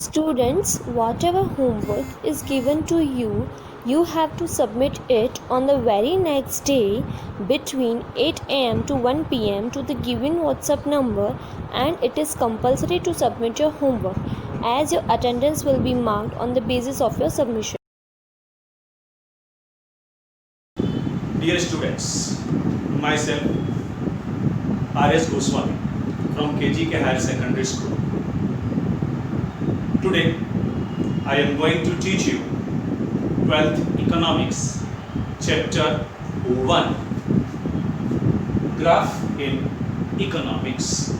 Students, whatever homework is given to you, you have to submit it on the very next day between 8 am to 1 pm to the given WhatsApp number, and it is compulsory to submit your homework as your attendance will be marked on the basis of your submission. Dear students, myself R.S. Goswami from KGK Higher Secondary School. Today, I am going to teach you 12th Economics, Chapter 1, Graph in Economics.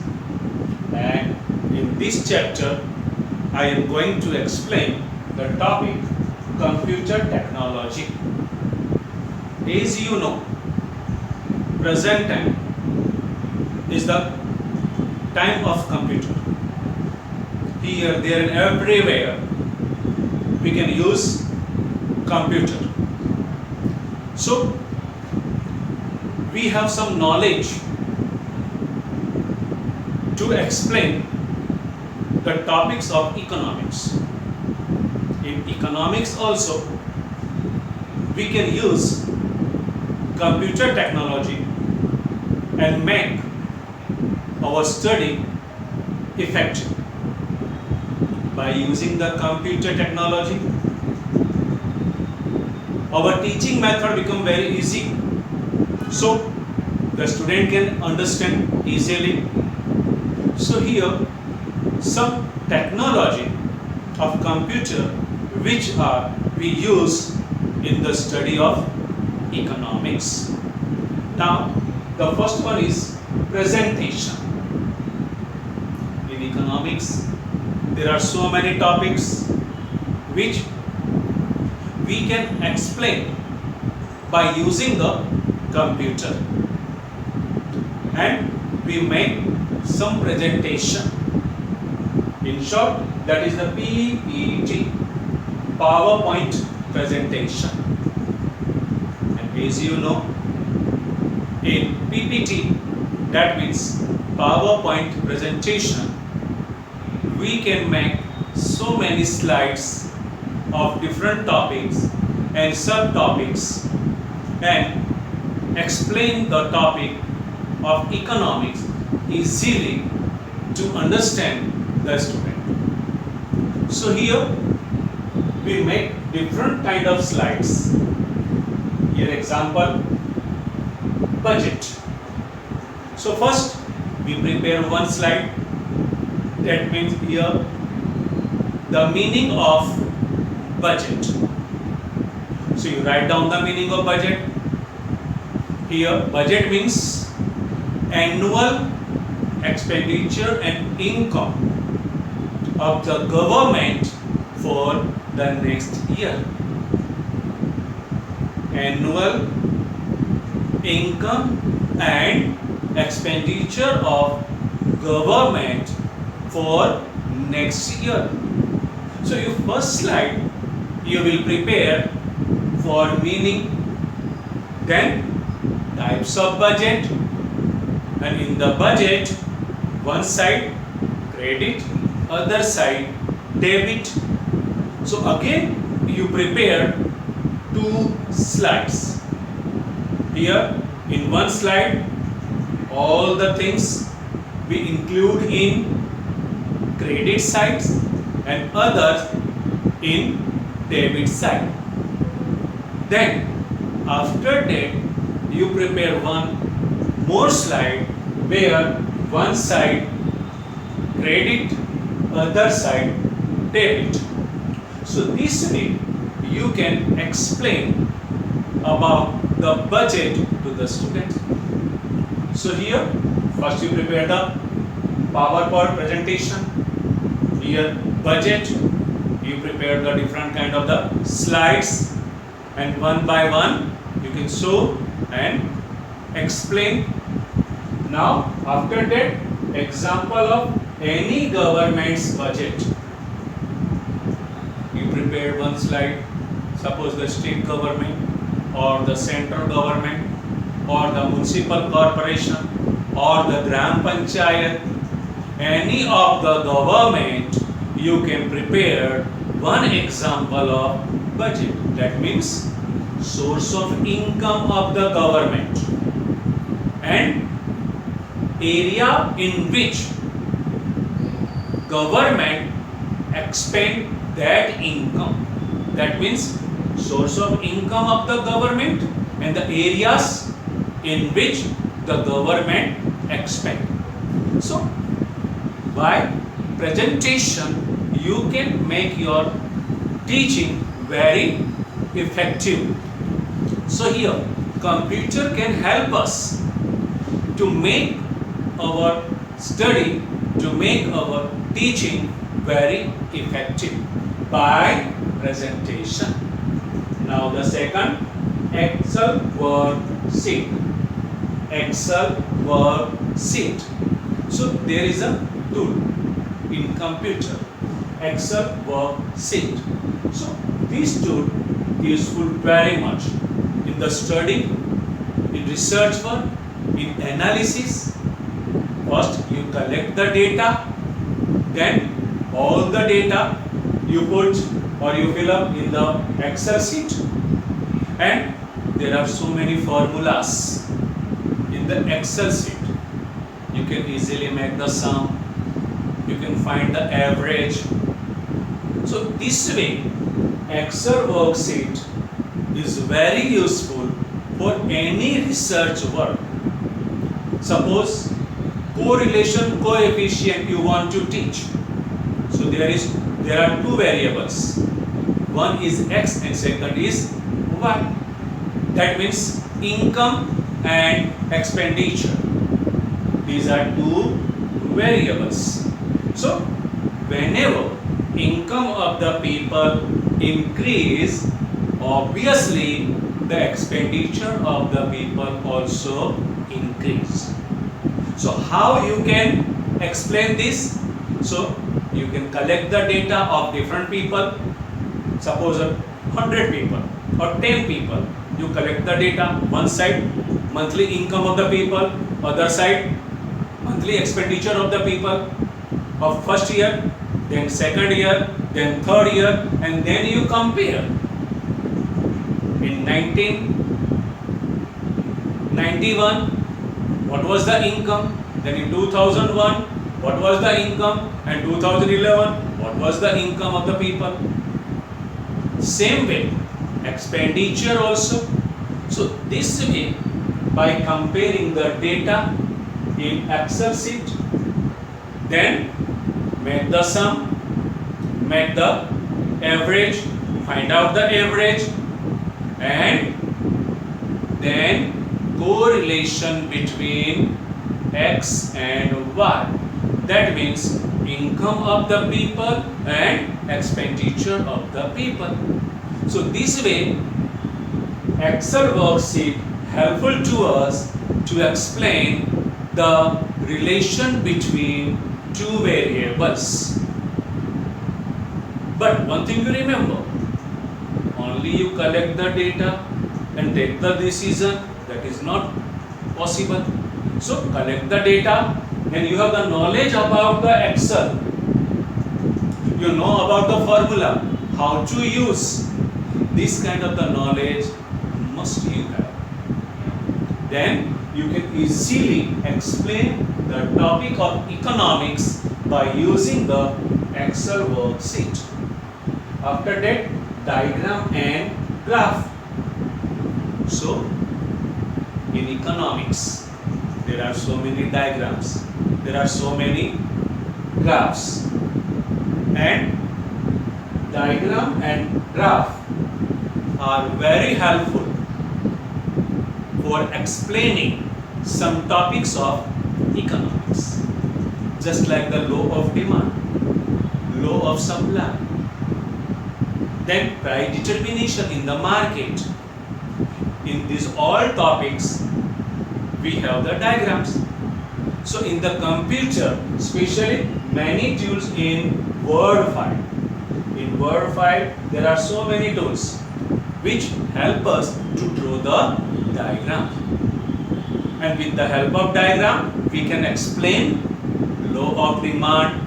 And in this chapter, I am going to explain the topic Computer Technology. As you know, present time is the time of computer. Here, there and everywhere we can use computer. So, we have some knowledge to explain the topics of economics. In economics also, we can use computer technology and make our study effective. By using the computer technology, our teaching method become very easy, so the student can understand easily. So here some technology of computer which we use in the study of economics. Now, the first one is presentation. In economics, there are so many topics which we can explain by using the computer, and we make some presentation. In short, that is the PPT, PowerPoint presentation. As you know, in PPT, that means PowerPoint presentation, we can make so many slides of different topics and subtopics and explain the topic of economics easily to understand the student. So here we make different kind of slides. Here example, budget. So first we prepare one slide, that means here the meaning of budget. So you write down the meaning of budget. Here budget means annual expenditure and income of the government for the next year. Annual income and expenditure of government for next year. So your first slide you will prepare for meaning, then types of budget, and in the budget one side credit, other side debit. So again you prepare two slides. Here in one slide all the things we include in credit sides and others in debit side. Then after that you prepare one more slide where one side credit, other side debit. So this way you can explain about the budget to the student. So here first you prepare the PowerPoint presentation. Here budget, you prepare the different kind of the slides, and one by one you can show and explain. Now after that, example of any government's budget. You prepare one slide, suppose the state government or the central government or the municipal corporation or the Gram Panchayat, any of the government you can prepare one example of budget. That means source of income of the government and area in which government expend that income. That means source of income of the government and the areas in which the government expend. So by presentation you can make your teaching very effective. So here computer can help us to make our study, to make our teaching very effective by presentation. Now the second, Excel worksheet. Excel worksheet. So there is a tool in computer, Excel worksheet. So this tool is useful very much in the study, in research work, in analysis. First you collect the data, then all the data you put or you fill up in the Excel sheet, and there are so many formulas in the Excel sheet. You can easily make the sum, you can find the average. So this way Excel worksheet is very useful for any research work. Suppose correlation coefficient you want to teach. So there are two variables. One is x and second is y. That means income and expenditure. These are two variables. So whenever income of the people increase, obviously the expenditure of the people also increase. So how you can explain this? So you can collect the data of different people. Suppose 100 people or 10 people. You collect the data. One side monthly income of the people, other side monthly expenditure of the people of first year, then second year, then third year, and then you compare. In 1991, what was the income? Then in 2001, what was the income? And 2011, what was the income of the people? Same way, expenditure also. So this way, by comparing the data in Excel sheet, then make the sum, make the average, find out the average, and then correlation between x and y. That means income of the people and expenditure of the people. So this way Excel worksheet helpful to us to explain the relation between two variables. But one thing you remember, only you collect the data and take the decision, that is not possible. So collect the data and you have the knowledge about the Excel. You know about the formula, how to use. This kind of the knowledge must you have. Then you can easily explain the topic of economics by using the Excel worksheet. After that, diagram and graph. So in economics, there are so many diagrams, there are so many graphs, and diagram and graph are very helpful for explaining some topics of economics, just like the law of demand, law of supply, then price determination in the market. In these all topics, we have the diagrams. So in the computer, especially many tools in Word file. In Word file, there are so many tools which help us to draw the diagram. And with the help of diagram, we can explain law of demand,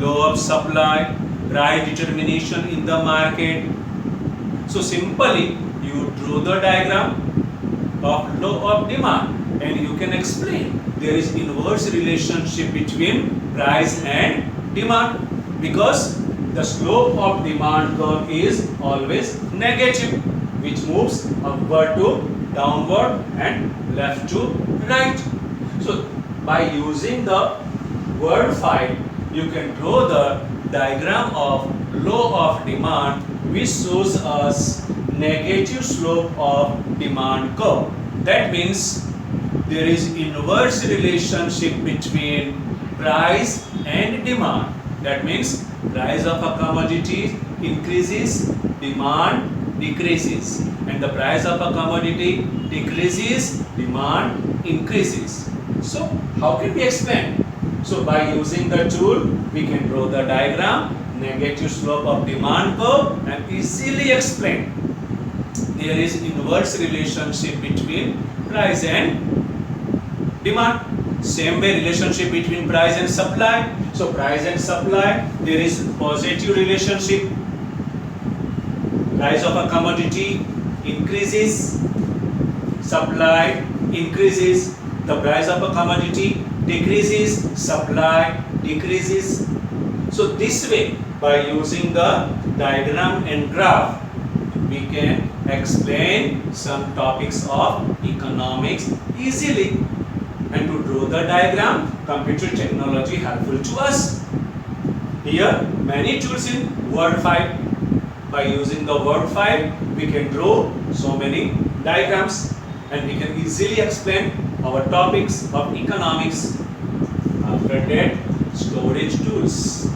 law of supply, price determination in the market. So simply you draw the diagram of law of demand and you can explain there is inverse relationship between price and demand, because the slope of demand curve is always negative, which moves upward to downward and left to right. So by using the word file, you can draw the diagram of law of demand, which shows us negative slope of demand curve. That means there is inverse relationship between price and demand. That means price of a commodity increases, demand decreases, and the price of a commodity decreases, demand increases. So how can we explain? So by using the tool, we can draw the diagram, negative slope of demand curve, and easily explain there is inverse relationship between price and demand. Same way relationship between price and supply. So price and supply, there is positive relationship. Price of a commodity increases, supply increases. The price of a commodity decreases, supply decreases. So this way, by using the diagram and graph, we can explain some topics of economics easily. And to draw the diagram, computer technology helpful to us. Here, many tools in word file. By using the word file, we can draw so many diagrams and we can easily explain our topics of economics. After that, storage tools.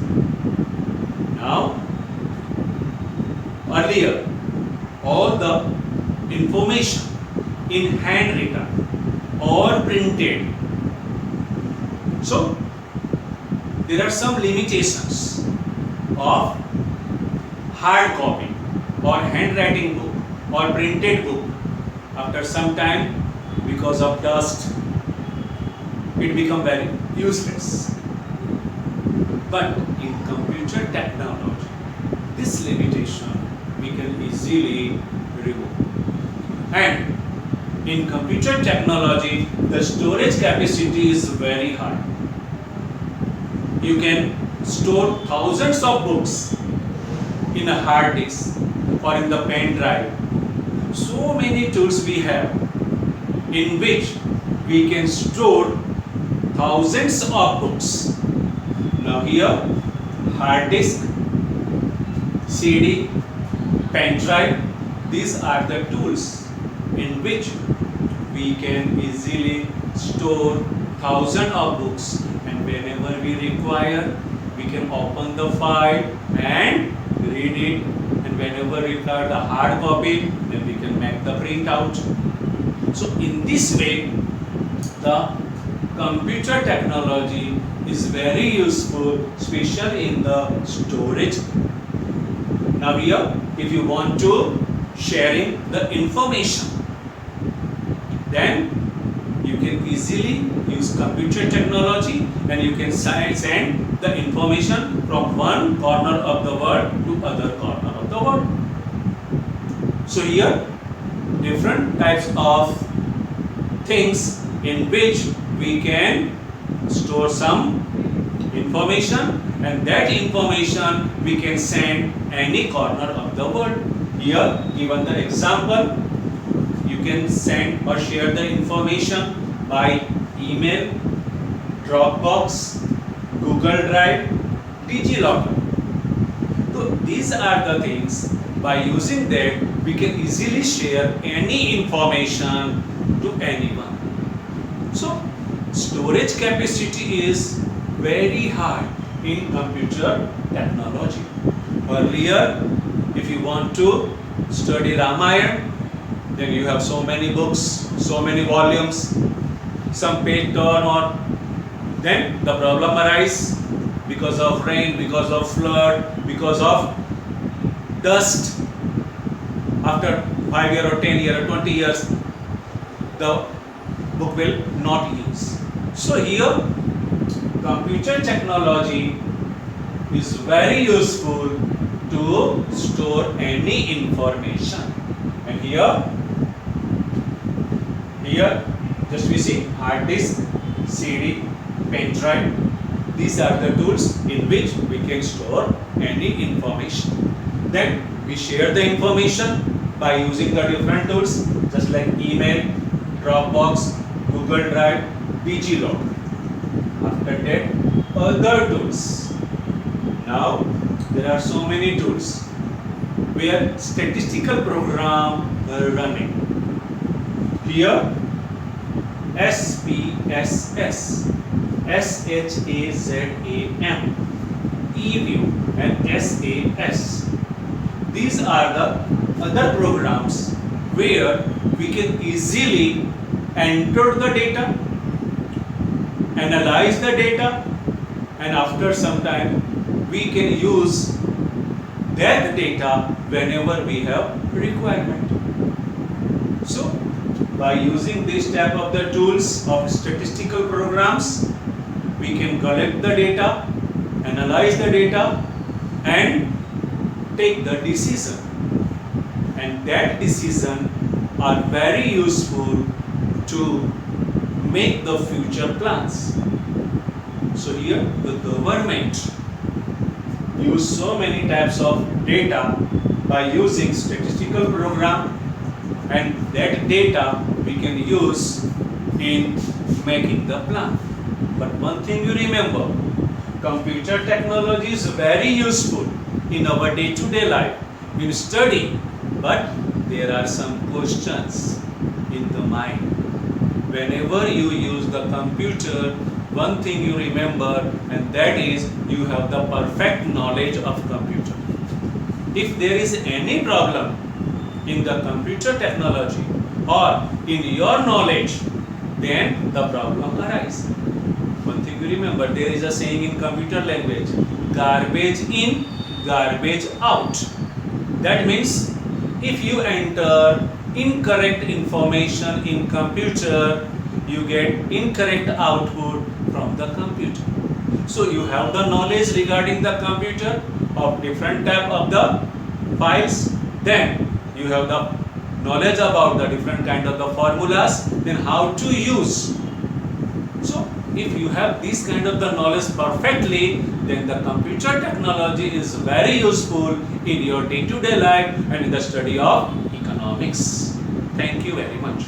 Now, earlier, all the information in handwritten or printed. So, there are some limitations of hard copy or handwriting book or printed book. After some time, because of dust, it become very useless. But in computer technology, this limitation we can easily remove. And in computer technology, the storage capacity is very high. You can store thousands of books in a hard disk or in the pen drive. So many tools we have in which we can store thousands of books. Now here, hard disk, CD, pen drive, these are the tools in which we can easily store thousands of books, and whenever we require, we can open the file and read it, and whenever we require the hard copy, then we can make the printout. So in this way, the computer technology is very useful, especially in the storage. Now here, if you want to sharing the information, then you can easily use computer technology and you can send the information from one corner of the world to other corner of the world. So here, different types of things in which we can store some information, and that information we can send any corner of the world. Here given the example, you can send or share the information by email, Dropbox, Google Drive, DigiLocker. So these are the things, by using that we can easily share any information to anyone. So storage capacity is very high in computer technology. Earlier, if you want to study Ramayana, then you have so many books, so many volumes, some page turn on. Then the problem arises because of rain, because of flood, because of dust. After 5 years or 10 years or 20 years, the book will not use. So here, computer technology is very useful to store any information. And here just we see hard disk, CD, pen drive. These are the tools in which we can store any information. Then we share the information by using the different tools just like email, Dropbox, Google Drive, DigiLocker. After that, other tools. Now there are so many tools where statistical program are running. Here SPSS, SHAZAM, eView and SAS. These are the other programs where we can easily enter the data, analyze the data, and after some time we can use that data whenever we have requirement. So by using this type of the tools of statistical programs, we can collect the data, analyze the data, and take the decision. And that decision are very useful to make the future plans. So here the government use so many types of data by using statistical program, and that data we can use in making the plan. But one thing you remember, computer technology is very useful in our day-to-day life, in study, but there are some questions in the mind. Whenever you use the computer, one thing you remember, and that is you have the perfect knowledge of computer. If there is any problem in the computer technology or in your knowledge, then the problem arises. One thing you remember, there is a saying in computer language, garbage in, garbage out. That means if you enter incorrect information in computer, you get incorrect output from the computer. So you have the knowledge regarding the computer of different type of the files, then you have the knowledge about the different kind of the formulas, then how to use. So if you have this kind of the knowledge perfectly, then the computer technology is very useful in your day-to-day life and in the study of economics. Thank you very much.